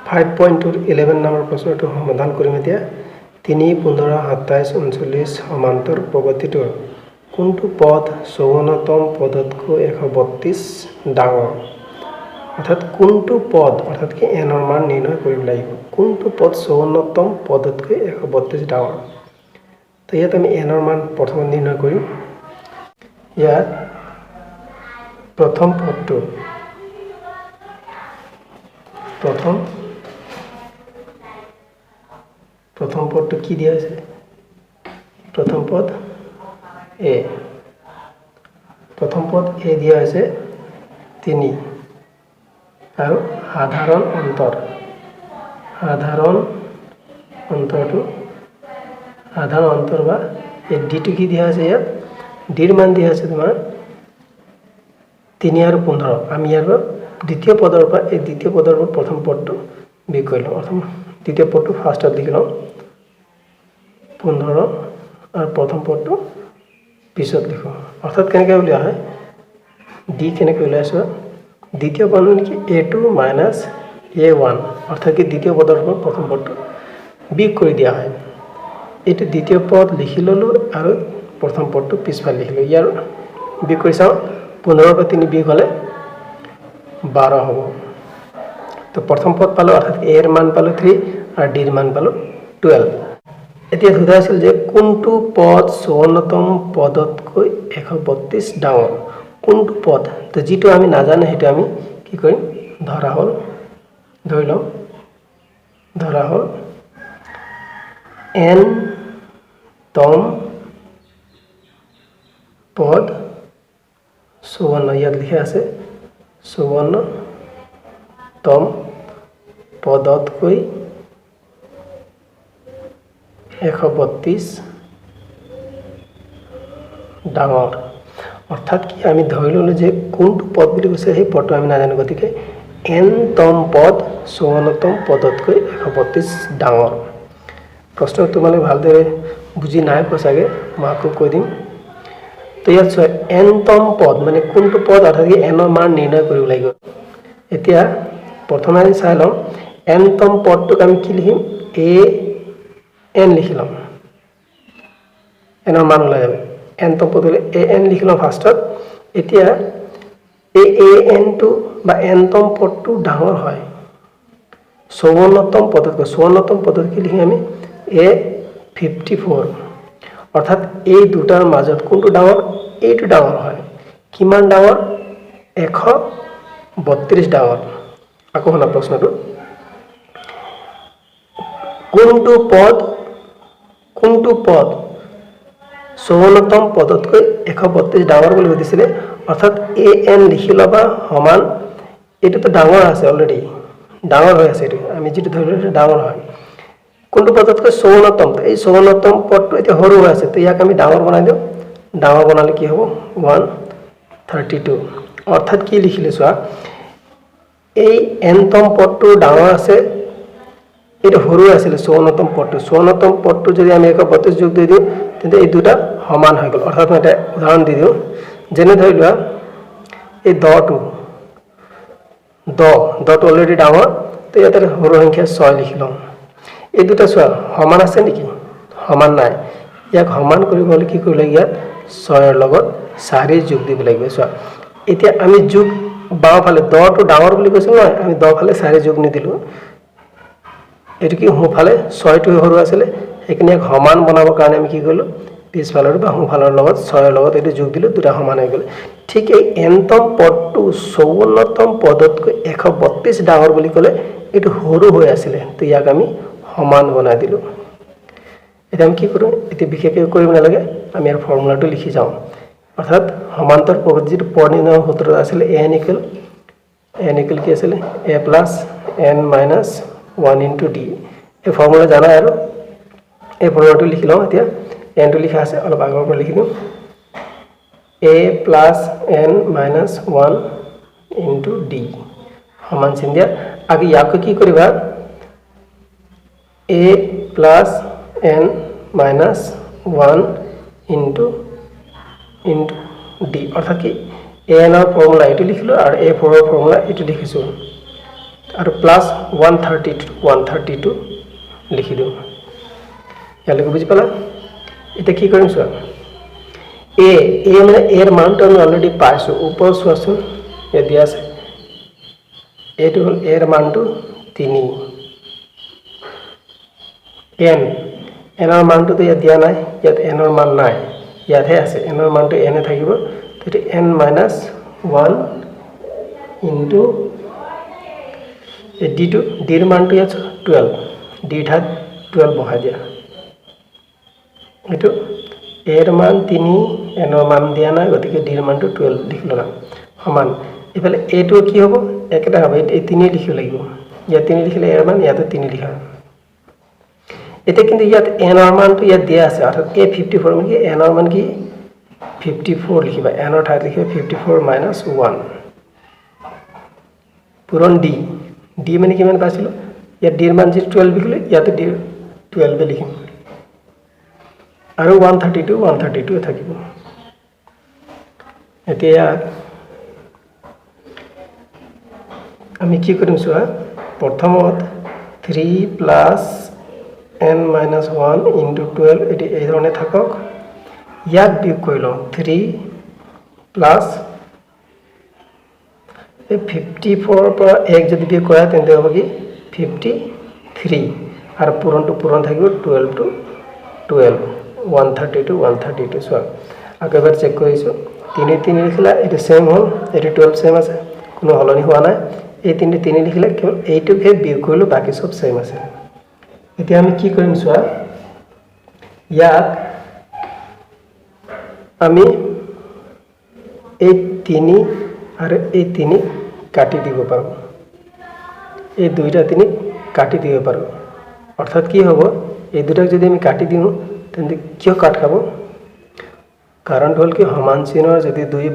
5.11 number প্ৰশ্নটো সমাধান কৰিম এতিয়া 3 15 27 39 সমান্তৰ প্ৰগতিটোৰ কোনটো পদ 54তম পদতকৈ 132 ডাঙৰ অৰ্থাৎ কোনটো পদ অৰ্থাৎ কি n ৰ মান নিৰ্ণয় কৰিব লাগিব কোনটো পদ 54তম পদতকৈ 132 ডাঙৰ তো ইয়াত আমি n ৰ মান প্ৰথম নিৰ্ণয় কৰিম ইয়াত প্ৰথম পদটো प्रथम पद तो कि दिया है प्रथम पद ए दिया है 3 और साधारण अंतर बा डी तो कि दिया है यार डीर मान दिया है तुम 3 और 15 आम यार द्वितीय पदर पर द्वितीय पदर पर प्रथम पद तो बि कर लो प्रथम द्वितीय पद तो फार्स्ट लिख लो 15 और प्रथम पद तो पिछत लिखो अर्थात केनेके उलिया है डी केनेके उलियाइছো द्वितीय पद कि a2 माइनस a1 अर्थात कि द्वितीय पदर पर प्रथम पद तो बिग कर दिया है एटु द्वितीय पद लिखि ललो और प्रथम पद तो पिछफाल लिखिलो यार बिग कर चाও 15 पर 3 बिग हले 12 हो तो प्रथम पद पालो अर्थात a ৰ মান पालो 3 और d ৰ मान पालो 12 এতিয়া সোধা আছিল যে কোনটো পদ 54তম পদতকৈ 132 ডাঙৰ কোনটো পদ তো যেটো আমি নাজানে হেতু আমি কি কৰিম ধৰা হল ধৰি লম ধৰা হল n তম পদ 54 ইয়াত লিখা আছে 54 তম পদতকৈ 132 ডাঙৰ অर्थात कि आम धरि ललो जे कोनटो पद বুলি কৈছে সেই পদটো আমি নাজানো গতিকে n তম পদ 54তম পদতকৈ 132 ডাঙৰ প্ৰশ্ন তোমালে ভালদৰে বুজি নাই পছাগে মাকো কৈ দিম তো ইয়াত n তম পদ মানে কোনটো পদ অर्थात कि n ৰ মান নিৰ্ণয় কৰিব লাগিব এতিয়া প্ৰথমে আমি চাই লম n তম পদটোক আমি কি লিখিম a n लिख लम n ৰ মান ওলাই যাবে n তো পদলে a n লিখ লম ফাৰ্ষ্টত এতিয়া a n টু বা n তম পদটো ডাঙৰ হয় 54তম পদতকৈ 54তম পদত কি লিখি আমি a 54 অৰ্থাৎ এই দুটাৰ মাজত কোনটো ডাঙৰ এইটো ডাঙৰ হয় কিমান ডাঙৰ 132 ডাঙৰ আকৌ হনা প্ৰশ্নটো কোনটো পদ 54তম পদতকৈ 132 ডাঙৰ বুলি কৈছিলে অৰ্থাৎ a n লিখি লবা সমান এটো তো ডাঙৰ আছে অলৰেডি ডাঙৰ হৈ আছে এটো আমি যেটো ধৰিলো ডাঙৰ হয় কোনটো পদতকৈ 54তম এই 54তম পদটো এতিয়া সৰু হৈ আছে তো ইয়াক আমি ডাঙৰ বনাই দিও ডাঙৰ বনালে কি হ'ব 132 অৰ্থাৎ কি লিখিলে চোৱা এই n তম পদটো ডাঙৰ আছে এটা সৰু আছিল 54তম পদটো যদি আমি 132 যোগ দি দিও তেন্তে এই দুটা সমান হৈ গল অৰ্থাৎ এটা উদাহৰণ দি দিও যেনে ধৰি লোৱা এই 10টো অলৰেডি ডাঙৰ তো ইয়াতে সৰু সংখ্যা 6 লিখি লম এই দুটা চোৱা সমান আছে নেকি সমান নাই ইয়াক সমান কৰিবলৈ কি কৰিব লাগিব ইয়াত 6 ৰ লগত 4 যোগ দিব লাগিব চোৱা এতিয়া আমি যোগ বাওঁফালে 10টো ডাঙৰ বুলি কৈছিল নহয় আমি 10 ফালে 4 যোগ নিদিলো এটো কি হুফালে 6 টো সৰু আছিল এখিনি এক সমান বনাবৰ কাৰণে আমি কি কৰিলো পিছফালৰ বা হুফালৰ লগত 6 ৰ লগত এটো যোগ দিলো দুটা সমান হৈ গল ঠিক এই n তম পদটো 54তম পদতকৈ 132 ডাঙৰ বুলি কলে এটো সৰু হৈ আছিল তো ইয়াক আমি সমান বনাই দিলো এটা আমি কি কৰো এটি বিশেষকৈ কৰিব নালাগে আমি ইয়াৰ ফৰ্মুলাটো লিখি যাও অৰ্থাৎ সমান্তৰ প্ৰগতিৰ পৰ্ণিনাম সূত্ৰ আছিল n ইকুৱেল কি আছিল a plus n minus 1 into d এই ফৰ্মুলা জানা আৰু এই ফৰ্মুলাটো লিখি লও এতিয়া n টো লিখা আছে অলপ আগৰ পৰা লিখি দিও a plus n minus 1 into d সমান চিন দিয়া আগে ইয়াক কি কৰিবা a plus n minus 1 into d অর্থাৎ কি a n এর ফর্মুলা এটো লিখিলো আর a4 এর ফর্মুলা এটো লিখিছো আৰু প্লাছ 132 লিখি দিওঁ ইয়ালৈকে বুজি পালা এতিয়া কি কৰিম চোৱা এ মানে এৰ মানটো আমি অলৰেডি পাইছোঁ ওপৰত চোৱাচোন ইয়াত দিয়া আছে এইটো হ'ল এৰ মানটো 3 এনৰ মানটোতো ইয়াত দিয়া নাই ইয়াত এনৰ মান নাই ইয়াতহে আছে এনৰ মানটো এনে থাকিব তেতিয়া n - 1 ইনটু এই ডিৰ মানটো ইয়াত 12 ডি ঠাইত 12 বহাই দিয়া এইটো এৰ মান 3 এনৰ মান দিয়া নাই গতিকে ডিৰ মানটো 12 লিখি ললাম সমান ইফালে এটো কি হ'ব একেটা হ'ব এই 3 লিখিব লাগিব ইয়াত 3 লিখিলে এৰ মান ইয়াতো 3 লিখা এতিয়া কিন্তু ইয়াত এনৰ মানটো ইয়াত দিয়া আছে অৰ্থাৎ a 54 মানে কি এনৰ মান কি 54 লিখিবা এনৰ ঠাইত লিখিবা 54 - 1 পূৰণ ডি মানে কিমান পাইছিলোঁ ইয়াত ডিৰ মান যি 12 লিখিলে ইয়াতে ডি 12 লিখিম আৰু 132 থাকিব এতিয়া আমি কি কৰিম চোৱা প্ৰথমত 3 প্লাছ n - 1 ইনটু 12 এটি এই ধৰণে থাকক ইয়াত বিয়োগ কৰি লওঁ 3 প্লাছ 54 পৰা 1 যদি বিয়োগ কৰা তেন্তে হ'ব কি 53 আৰু পূৰণটো পূৰণ থাকিব 12 to 12 132 চোৱা আকৌ এবাৰ চেক কৰিছোঁ 3 লিখিলা এইটো সেম হ'ল এইটো 12 সেম আছে কোনো হলনি হোৱা নাই এই 3 লিখিলে কেৱল এইটোকে বিয়োগ কৰিলোঁ বাকি সব সেম আছে এতিয়া আমি কি কৰিম চোৱা ইয়াত আমি এই 3 আৰু এই 3 কাটি দিব পাৰোঁ এই দুইটা 3 কাটি দিব পাৰোঁ অৰ্থাৎ কি হ'ব এই দুটাক যদি আমি কাটি দিওঁ তেন্তে কিয় কাট খাব কাৰণটো হ'ল কি সমান চিহ্নৰ যদি দুই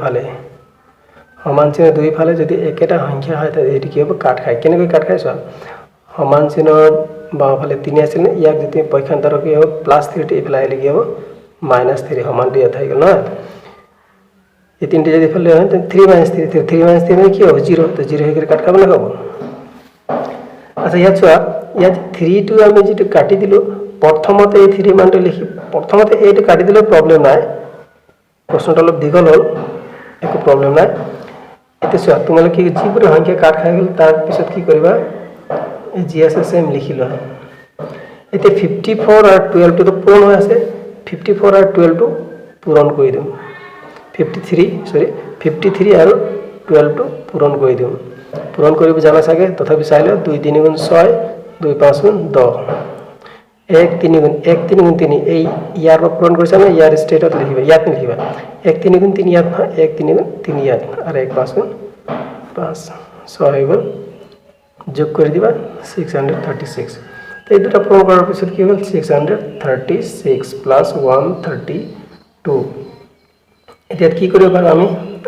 ফালে যদি একেটা সংখ্যা হয় তেতিয়া এইটো কি হ'ব কাট খায় কেনেকৈ কাট খায় চোৱা সমান চিহ্নৰ বাওঁফালে 3 আছিল ইয়াক যদি পক্ষান্তৰ কি হ'ব +3 এইফালে আহিলে কি হ'ব -3 সমানটো ইয়াত আহি গ'ল নহয় এই তিনটে যদি ফেলে হয় তো 3 - 3 মানে কি হবে 0 তো 0 হয়ে গেলে কাট খাব না খাবো আচ্ছা ইয়াত চোৱা ইয়াত 3 টো আমি যেটো কাটি দিলো প্ৰথমতে এই 3 মানটো লিখি প্ৰথমতে এইটো কাটি দিলে প্ৰবলেম নাই প্ৰশ্নটো অলপ দীঘল হ'ল একো প্ৰবলেম নাই এতিয়া চোৱা তোমালোকে যিবোৰ সংখ্যা কাট খাই গ'ল তাৰ পিছত কি কৰিবা এই জিএসএম লিখি লোৱা এতিয়া 54 আৰু 12 টো পূৰণ হৈ আছে 54 আৰু 12 টো পূৰণ কৰি দিম 53 আৰু 12 টো পূৰণ কৰি দিম পূৰণ কৰিব জানা চাগে তথাপি চাই লও 2 3 গুণ 6 2 5 গুণ 10 1 3 গুণ 3 এই ইয়াৰ পূৰণ কৰিছা না ইয়াৰ ষ্টেটত লিখিবা ইয়াত লিখিবা 1 3 গুণ 3 ইয়াত 1 3 গুণ 3 ইয়াত আৰু 1 5 গুণ 5 6 হৈ গ'ল যোগ কৰি দিবা 636 তো এই দুটা পূৰণ কৰাৰ পিছত কি হ'ল 636 প্লাস 132 এতিয়া কি কৰিব পাৰো আমি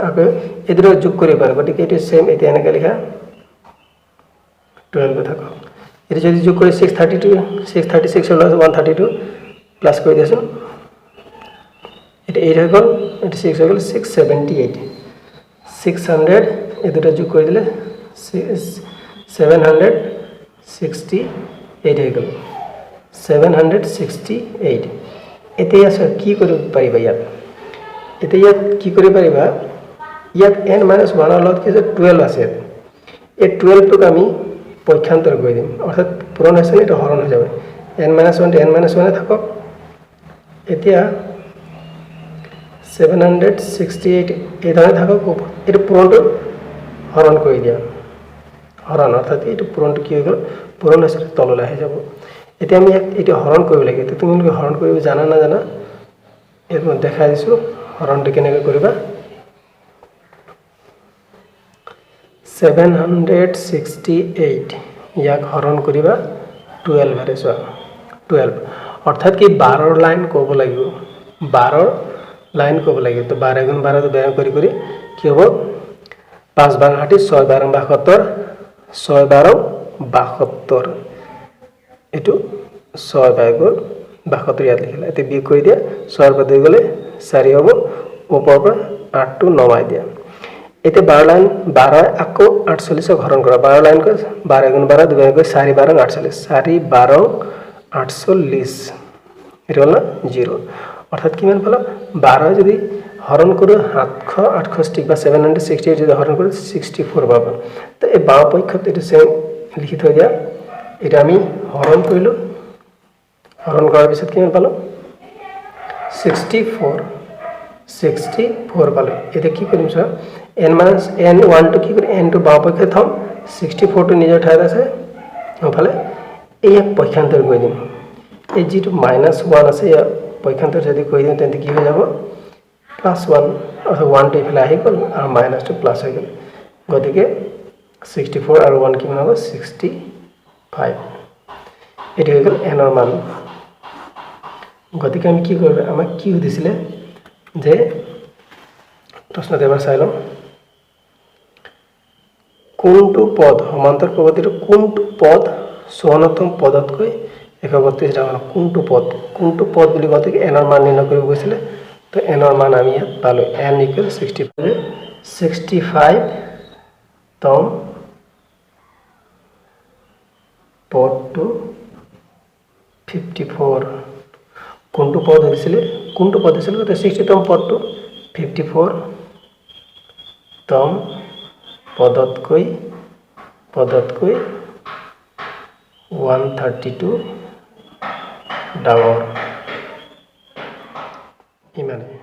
আকৌ এই দুটা যোগ কৰিব পাৰো গতিকে এটো সেম এতিয়া এনেকৈ লিখা 12 থাকক এটা যদি যোগ কৰি 636 হল 132 প্লাস কৰি দিছো এটা 8 হৈ গ'ল এটা 6 হৈ গ'ল 678 600 এই দুটা যোগ কৰি দিলে 768 হৈ গ'ল 768 এতিয়া কি কৰিব পাৰিবা ইয়াত এতিয়া ইয়াত কি কৰিব পাৰিবা ইয়াত n - 1 ৰ লগত কি আছে 12 আছে এই 12 টোক আমি পক্ষান্তৰ কৰি দিম অৰ্থাৎ পূৰণ হৈছে এটা হৰণ হৈ যাব n - 1 টো n - 1 থাকক এতিয়া 768 এই ধৰণে থাকক এটা পূৰণটো হৰণ কৰি দিয়া হৰণ অৰ্থাৎ এইটো পূৰণটো কি হৈ গ'ল পূৰণ হৈছে তললৈ আহি যাব এতিয়া আমি এটা হৰণ কৰিব লাগে তো তুমি হৰণ কৰিব জানা না জানা এৰ মই দেখাই দিছো হৰণটো কেনেকৈ কৰিবা 768 ইয়াক হৰণ কৰিবা 12 এৰে চোৱা 12 অৰ্থাৎ কি 12 লাইন ক'ব লাগিব 12 লাইন ক'ব লাগিব তো 12 গুণ 12 তো বেয়া কৰি কি হ'ব 5 বাৰ 60 6 বাৰ 72 6 বাৰ 72 এটো 6 বাৰ 72 ইয়াত লিখিলা এতে বিয়োগ কৰি দিয়া 6 বাৰ 2 গলে 4 হ'ব ওপৰৰ পৰা 8 টো নমাই দিয়া এতিয়া 12 লাইন 12 আকৌ 48 হৰণ কৰা 12 লাইন কৈ 12 গুণ 12 2 কৈ 4 12 48 4 12 48 এটা হল 0 অর্থাৎ কিমান পালো 12 যদি হরণ কৰো 768 বা 768 যদি হৰণ কৰো 64 পাবো তো এই বাও পক্ষত এটো সেম লিখি থৈ দিয়া এটা আমি হরণ কৰিলো হৰণ কৰাৰ পিছত কিমান পালো 64 পালো এটা কি কৰিম সা n minus n1 to কি কৰি n to বাও পক্ষে থম 64 to নিজৰ ঠাইত আছে ওফালে এই পক্ষান্তৰ কৰি দিম এই যেটো -1 আছে ইয়া পক্ষান্তৰ যদি কৰি দিম তেন্তে কি হৈ যাব +1 অথবা 1 to ইফালে আহি গল আৰু মাইনাস টু প্লাস হৈ গল গতিকে 64 আৰু 1 কিমান হ'ব 65 এটো হৈ গল n ৰ মান গতিকে আমি কি কৰিব আমাক কি দিছিলে যে প্ৰশ্নটো এবাৰ চাই লওঁ কোনটো পদ সমান্তৰ পদ্ধতিৰ কোনটো পদ 94তম পদতকৈ 132 ডাঙৰ কোনটো পদ বুলি কওঁতে n ৰ মান নিৰ্ণয় কৰিব গৈছিলে তো n ৰ মান আমি ইয়াত পালো n = 65 তম পদটো 54 কোনটো পদ হৈছিল তো 60 তম পদটো 54 তম পদতকৈ 132 ডাঙৰ ইমানে